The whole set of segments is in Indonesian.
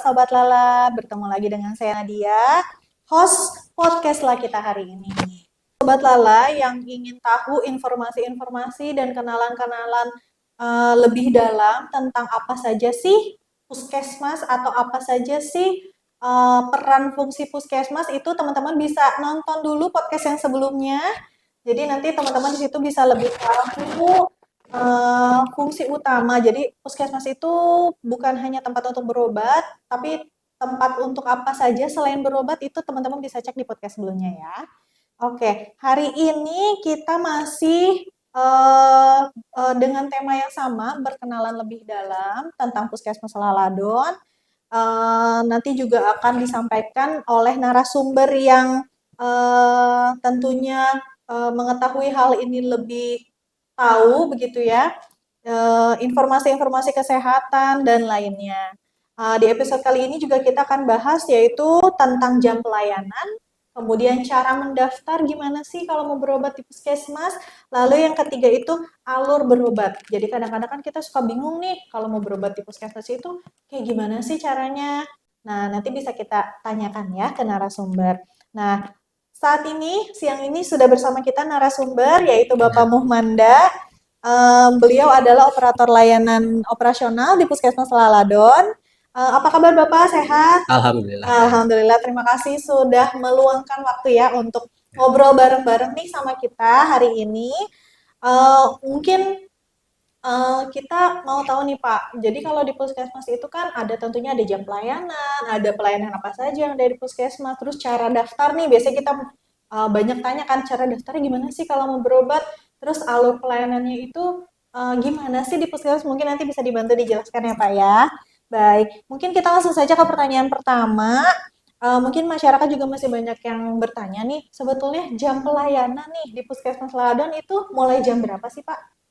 Sobat Lala, bertemu lagi dengan saya Nadia, host podcast lah kita hari ini. Sobat Lala yang ingin tahu informasi-informasi dan kenalan-kenalan lebih dalam tentang apa saja sih puskesmas atau apa saja sih peran fungsi puskesmas itu teman-teman bisa nonton dulu podcast yang sebelumnya. Jadi nanti teman-teman di situ bisa lebih tahu fungsi utama. Jadi puskesmas itu bukan hanya tempat untuk berobat, tapi tempat untuk apa saja selain berobat itu teman-teman bisa cek di podcast sebelumnya ya. Oke, hari ini kita masih dengan tema yang sama, berkenalan lebih dalam tentang Puskesmas Laladon. Nanti juga akan disampaikan oleh narasumber yang tentunya mengetahui hal ini lebih tahu begitu ya, informasi-informasi kesehatan dan lainnya. Di episode kali ini juga kita akan bahas yaitu tentang jam pelayanan, kemudian cara mendaftar gimana sih kalau mau berobat di puskesmas, lalu yang ketiga itu alur berobat. Jadi kadang-kadang kan kita suka bingung nih kalau mau berobat di puskesmas itu kayak gimana sih caranya. Nah, nanti bisa kita tanyakan ya ke narasumber. Nah, saat ini, siang ini sudah bersama kita narasumber, yaitu Bapak Muhmanda. Beliau adalah operator layanan operasional di Puskesmas Laladon. Apa kabar Bapak? Sehat? Alhamdulillah. Alhamdulillah, terima kasih sudah meluangkan waktu ya untuk ngobrol bareng-bareng nih sama kita hari ini. Mungkin kita mau tahu nih Pak, jadi kalau di puskesmas itu kan ada tentunya ada jam pelayanan, ada pelayanan apa saja yang ada di puskesmas, terus cara daftar nih, biasanya kita banyak tanya kan cara daftarnya gimana sih kalau mau berobat, terus alur pelayanannya itu gimana sih di puskesmas, mungkin nanti bisa dibantu dijelaskan ya Pak ya. Baik, mungkin kita langsung saja ke pertanyaan pertama. Mungkin masyarakat juga masih banyak yang bertanya nih, sebetulnya jam pelayanan nih di Puskesmas Ladon itu mulai jam berapa sih Pak?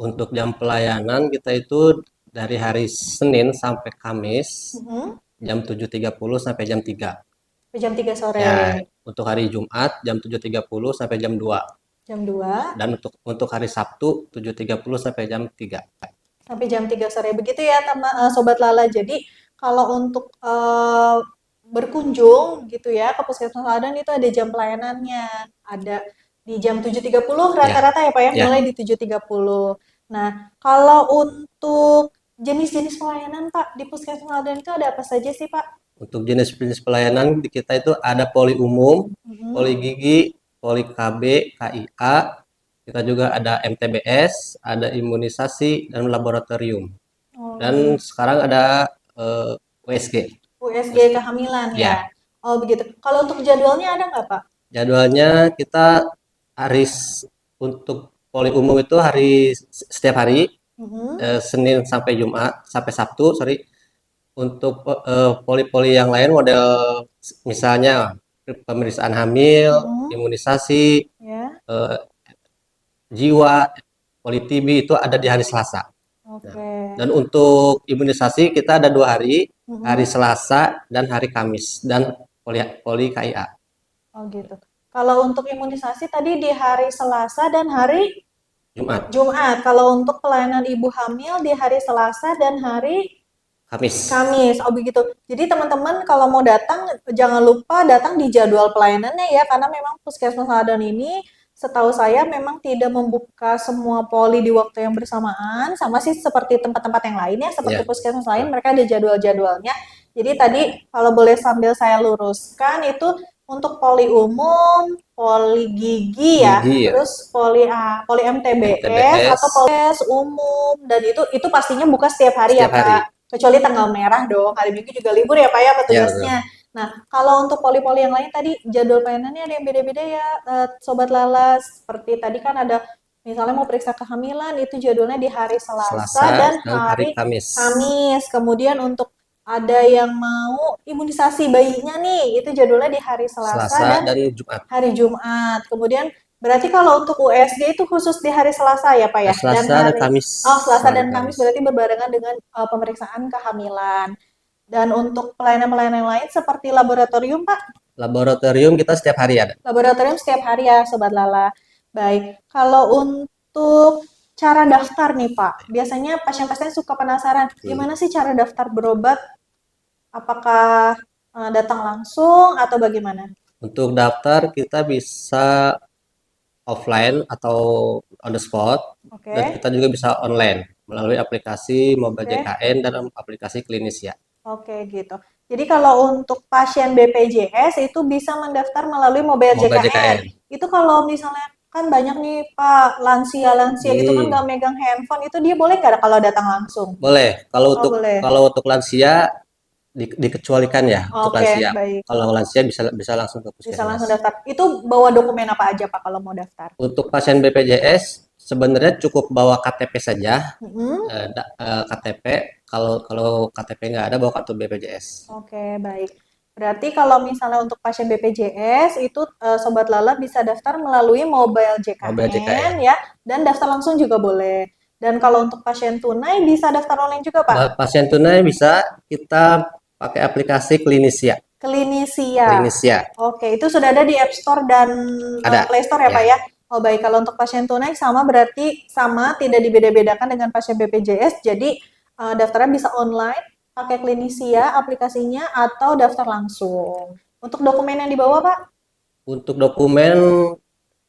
Untuk jam pelayanan kita itu dari hari Senin sampai Kamis jam 7.30 sampai jam 3. Jam 3 sore. Ya, untuk hari Jumat jam 7.30 sampai jam 2. Jam 2. Dan untuk hari Sabtu 7.30 sampai jam 3. Sampai jam 3 sore. Begitu ya Sobat Lala. Jadi kalau untuk berkunjung gitu ya ke Puskesmas Ladan itu ada jam pelayanannya. Ada di jam 7.30 rata-rata ya Pak ya, mulai di 7.30. Nah, kalau untuk jenis-jenis pelayanan Pak di Puskesmas Ladan itu ada apa saja sih Pak? Untuk jenis-jenis pelayanan di kita itu ada poli umum, poli gigi, poli KB, KIA, kita juga ada MTBS, ada imunisasi dan laboratorium. Dan sekarang ada USG. USG kehamilan ya. Oh begitu. Kalau untuk jadwalnya ada nggak Pak? Jadwalnya kita untuk poli umum itu setiap hari, Senin sampai Jumat sampai Sabtu, sorry. Untuk poli-poli yang lain model misalnya pemeriksaan hamil, imunisasi, jiwa, poli TB itu ada di hari Selasa. Dan untuk imunisasi kita ada 2 hari, hari Selasa dan hari Kamis, dan poli KIA. Oh gitu. Kalau untuk imunisasi tadi di hari Selasa dan hari Jumat. Kalau untuk pelayanan ibu hamil di hari Selasa dan hari Kamis. Oh begitu. Jadi teman-teman kalau mau datang jangan lupa datang di jadwal pelayanannya ya, karena memang Puskesmas Ladan ini setahu saya memang tidak membuka semua poli di waktu yang bersamaan, sama sih seperti tempat-tempat yang lainnya, seperti puskesmas lain mereka ada jadwal-jadwalnya. Jadi tadi kalau boleh sambil saya luruskan itu untuk poli umum, poli gigi ya, terus poli MTBS atau poli umum, dan itu pastinya buka setiap hari ya Pak. Kecuali tanggal merah dong, hari Minggu juga libur ya Pak ya petugasnya. Nah, kalau untuk poli-poli yang lain tadi jadwal pelayanannya ada yang beda-beda ya, Sobat Lala. Seperti tadi kan ada misalnya mau periksa kehamilan itu jadwalnya di hari Selasa dan hari Kamis. Kemudian untuk ada yang mau imunisasi bayinya nih, itu jadwalnya di hari Selasa dan Jumat. Hari Jumat. Kemudian berarti kalau untuk USG itu khusus di hari Selasa ya Pak ya? Selasa dan Kamis. Oh, Selasa dan Kamis berarti berbarengan dengan pemeriksaan kehamilan. Dan untuk pelayanan-pelayanan yang lain seperti laboratorium Pak? Laboratorium kita setiap hari ada. Laboratorium setiap hari ya Sobat Lala. Baik, kalau untuk cara daftar nih Pak, biasanya pasien-pasien suka penasaran, gimana sih cara daftar berobat Apakah datang langsung atau bagaimana? Untuk daftar kita bisa offline atau on the spot, Oke, dan kita juga bisa online melalui aplikasi Mobile oke, JKN dan aplikasi Klinis ya. oke gitu. Jadi kalau untuk pasien BPJS itu bisa mendaftar melalui Mobile Mobile JKN. JKN. Itu kalau misalnya kan banyak nih Pak lansia-lansia gitu kan Hmm, nggak megang handphone itu dia boleh nggak kalau datang langsung? boleh. Kalau Oh untuk boleh. kalau untuk lansia dikecualikan ya untuk Oke, lansia. baik. Kalau lansia bisa bisa langsung ke Bisa langsung puskesmas. daftar. Itu bawa dokumen apa aja Pak kalau mau daftar? Untuk pasien BPJS sebenarnya cukup bawa KTP saja, Mm-mm. KTP. Kalau kalau KTP nggak ada, bawa kartu BPJS. Oke, baik. Berarti kalau misalnya untuk pasien BPJS itu Sobat Lala bisa daftar melalui mobile Mobile JKN JKN. ya, dan daftar langsung juga boleh. Dan kalau untuk pasien tunai bisa daftar online juga, Pak. Pasien tunai bisa kita pakai aplikasi Klinisia. Klinisia. Klinisia Oke, itu sudah ada di App Store dan ada Play Store ya, ya. Pak ya. Oh baik, kalau untuk pasien tunai sama berarti sama, tidak dibeda-bedakan dengan pasien BPJS. Jadi daftarnya bisa online, pakai Klinisia aplikasinya atau daftar langsung. Untuk dokumen yang dibawa, Pak? Untuk dokumen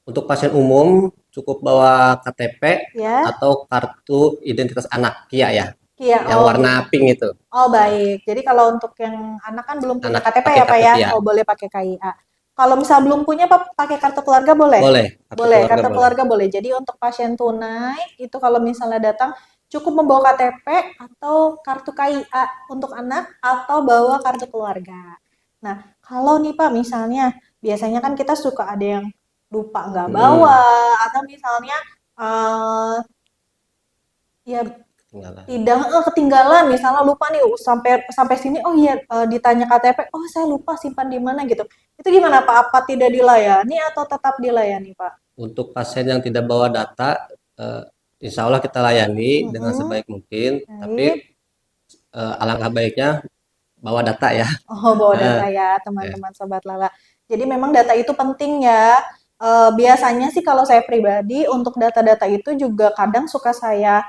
untuk pasien umum cukup bawa KTP Ya. atau kartu identitas anak KIA ya, Iya, yang oh gitu. warna pink itu. Oh baik. Jadi kalau untuk yang anak kan belum punya Anak KTP pakai ya Pak ya? KTP ya. Oh boleh pakai KIA. Kalau misal belum punya Pak pakai kartu keluarga boleh? Boleh, kartu Boleh, keluarga kartu boleh. keluarga boleh. Jadi untuk pasien tunai itu kalau misalnya datang cukup membawa KTP atau kartu KIA untuk anak atau bawa kartu keluarga. Nah, kalau nih Pak misalnya biasanya kan kita suka ada yang lupa nggak bawa Hmm, atau misalnya eh ya ketinggalan. tidak ketinggalan misalnya lupa nih sampai sampai sini oh iya ditanya KTP, oh saya lupa simpan di mana gitu. Itu gimana Pak? Apa tidak dilayani atau tetap dilayani Pak? Untuk pasien yang tidak bawa data, insya Allah kita layani dengan Mm-mm, sebaik mungkin, tapi baik. alangkah baiknya bawa data ya. Oh bawa Eh, data ya ya. teman-teman Sobat Lala. Jadi memang data itu penting ya. Biasanya sih kalau saya pribadi untuk data-data itu juga kadang suka saya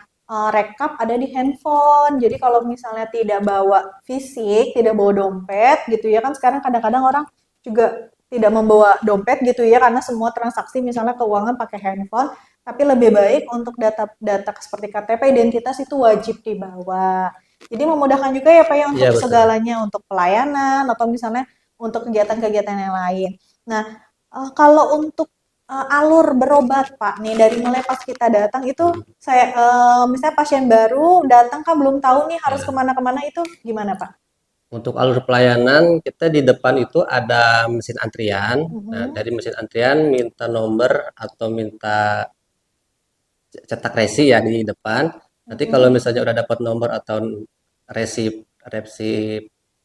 rekap ada di handphone. Jadi kalau misalnya tidak bawa fisik, tidak bawa dompet gitu ya kan sekarang kadang-kadang orang juga tidak membawa dompet gitu ya karena semua transaksi misalnya keuangan pakai handphone. Tapi lebih baik untuk data-data seperti KTP identitas itu wajib dibawa. Jadi memudahkan juga ya Pak ya Iya untuk betul. segalanya, untuk pelayanan atau misalnya untuk kegiatan-kegiatan yang lain. Nah, kalau untuk alur berobat Pak, nih dari mulai pas kita datang itu saya misalnya pasien baru datang kan belum tahu nih harus Ya. kemana-kemana itu gimana Pak? Untuk alur pelayanan kita di depan itu ada mesin antrian. Nah, Mhm, dari mesin antrian minta nomor atau minta cetak resi ya di depan. Nanti kalau mhm, misalnya udah dapat nomor atau resi resi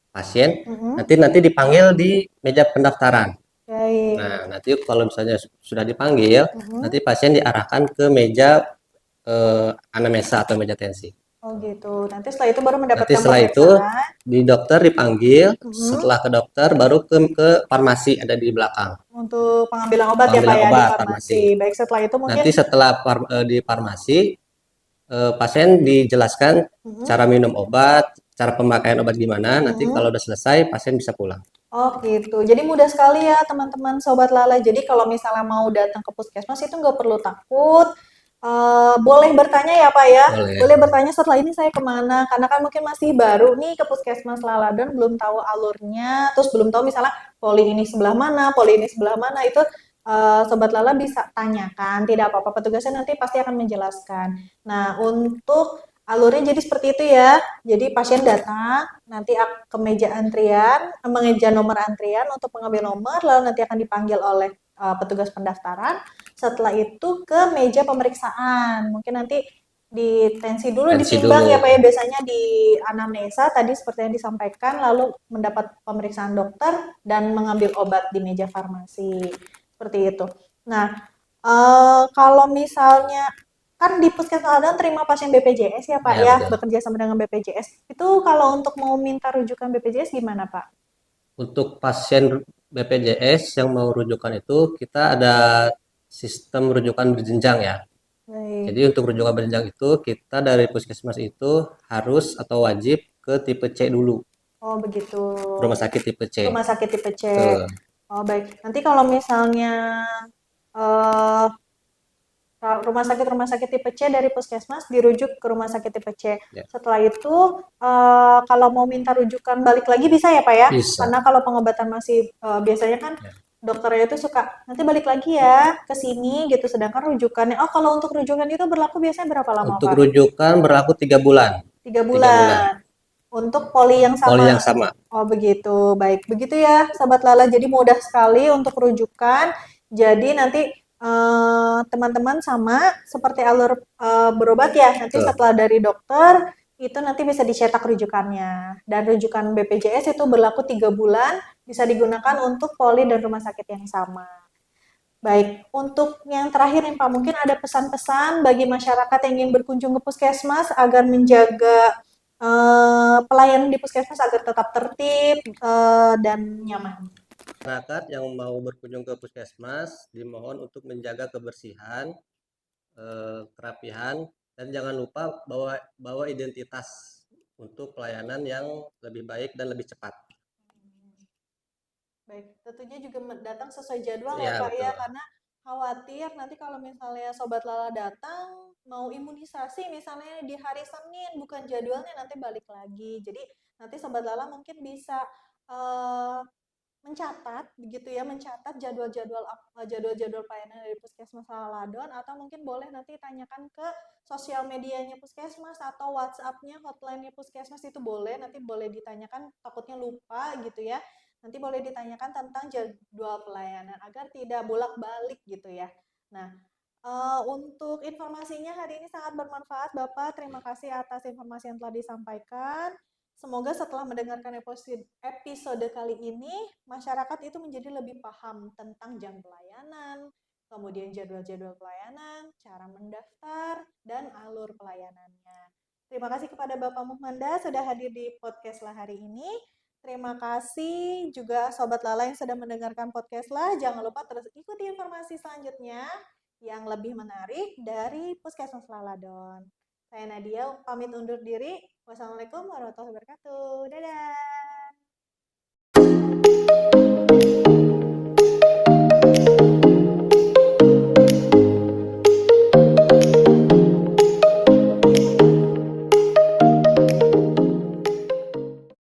pasien, mhm, nanti nanti dipanggil di meja pendaftaran. Nah, baik, nanti kalau misalnya sudah dipanggil, nanti mhm. pasien diarahkan ke meja anamnesa atau meja tensi. Oh gitu. Nanti setelah itu baru Nanti mendapatkan setelah itu pemeriksaan. di dokter dipanggil, Mhm. setelah ke dokter baru ke farmasi ada di belakang. Untuk pengambilan obat ya Pak Pengambilan ya di obat farmasi. farmasi. Baik setelah itu mungkin. Nanti setelah di farmasi pasien dijelaskan Mhm, cara minum obat, cara pemakaian obat gimana. Nanti kalau mhm. udah selesai pasien bisa pulang. Oh gitu. Jadi mudah sekali ya teman-teman Sobat Lala. Jadi kalau misalnya mau datang ke puskesmas itu nggak perlu takut. Boleh bertanya ya Pak ya. Boleh. Boleh bertanya setelah ini saya kemana. Karena kan mungkin masih baru nih ke puskesmas Lala dan belum tahu alurnya. Terus belum tahu misalnya poli ini sebelah mana, poli ini sebelah mana. Itu Sobat Lala bisa tanyakan. Tidak apa-apa. Petugasnya nanti pasti akan menjelaskan. Nah untuk alurnya jadi seperti itu ya. Jadi pasien datang, nanti ke meja antrian, mengeja nomor antrian untuk mengambil nomor, lalu nanti akan dipanggil oleh petugas pendaftaran. Setelah itu ke meja pemeriksaan. Mungkin nanti di tensi dulu Tensi ditimbang dulu. ya Pak ya biasanya di anamnesa tadi seperti yang disampaikan lalu mendapat pemeriksaan dokter dan mengambil obat di meja farmasi seperti itu. Nah, kalau misalnya kan di Puskesmas Adan terima pasien BPJS ya Pak Ya ya, betul. bekerja sama dengan BPJS. Itu kalau untuk mau minta rujukan BPJS gimana Pak? Untuk pasien BPJS yang mau rujukan itu kita ada sistem rujukan berjenjang ya. Jadi Baik. untuk rujukan berjenjang itu kita dari puskesmas itu harus atau wajib ke tipe C dulu. Oh, begitu. Rumah sakit tipe C. Rumah sakit tipe C. Betul. Oh, baik. Nanti kalau misalnya eh rumah sakit tipe C dari puskesmas dirujuk ke rumah sakit tipe C. Ya. Setelah itu kalau mau minta rujukan balik lagi bisa ya Pak ya? Bisa. Karena kalau pengobatan masih biasanya kan Ya. dokternya itu suka nanti balik lagi ya ke sini gitu. Sedangkan rujukannya, oh kalau untuk rujukan itu berlaku biasanya berapa lama Untuk Pak? rujukan berlaku 3 bulan. 3 3 bulan. bulan. Untuk poli yang sama. Poli yang sama. Oh begitu, baik. Begitu ya, Sobat Lala. Jadi mudah sekali untuk rujukan. Jadi nanti teman-teman sama seperti alur berobat ya. Nanti Betul. setelah dari dokter, itu nanti bisa dicetak rujukannya. Dan rujukan BPJS itu berlaku 3 bulan, bisa digunakan untuk poli dan rumah sakit yang sama. Baik, untuk yang terakhir nih Pak, mungkin ada pesan-pesan bagi masyarakat yang ingin berkunjung ke puskesmas agar menjaga pelayanan di puskesmas agar tetap tertib dan nyaman. Masyarakat yang mau berkunjung ke puskesmas dimohon untuk menjaga kebersihan, kerapihan, dan jangan lupa bawa identitas untuk pelayanan yang lebih baik dan lebih cepat. Baik, tentunya juga datang sesuai jadwal Ya, ya Pak betul. ya, karena khawatir nanti kalau misalnya Sobat Lala datang mau imunisasi misalnya di hari Senin bukan jadwalnya nanti balik lagi. Jadi nanti Sobat Lala mungkin bisa mencatat begitu ya, mencatat jadwal-jadwal pelayanan dari Puskesmas Laladon atau mungkin boleh nanti tanyakan ke sosial medianya Puskesmas atau WhatsApp-nya hotline-nya Puskesmas itu boleh, nanti boleh ditanyakan takutnya lupa gitu ya. Nanti boleh ditanyakan tentang jadwal pelayanan agar tidak bolak-balik gitu ya. Nah, untuk informasinya hari ini sangat bermanfaat Bapak. Terima kasih atas informasi yang telah disampaikan. Semoga setelah mendengarkan episode kali ini, masyarakat itu menjadi lebih paham tentang jam pelayanan, kemudian jadwal-jadwal pelayanan, cara mendaftar, dan alur pelayanannya. Terima kasih kepada Bapak Muhmanda sudah hadir di podcast lah hari ini. Terima kasih juga Sobat Lala yang sudah mendengarkan podcast lah. Jangan lupa terus ikuti informasi selanjutnya yang lebih menarik dari Puskesmas Laladon. Saya Nadia, pamit undur diri. Wassalamualaikum warahmatullahi wabarakatuh. Dadah.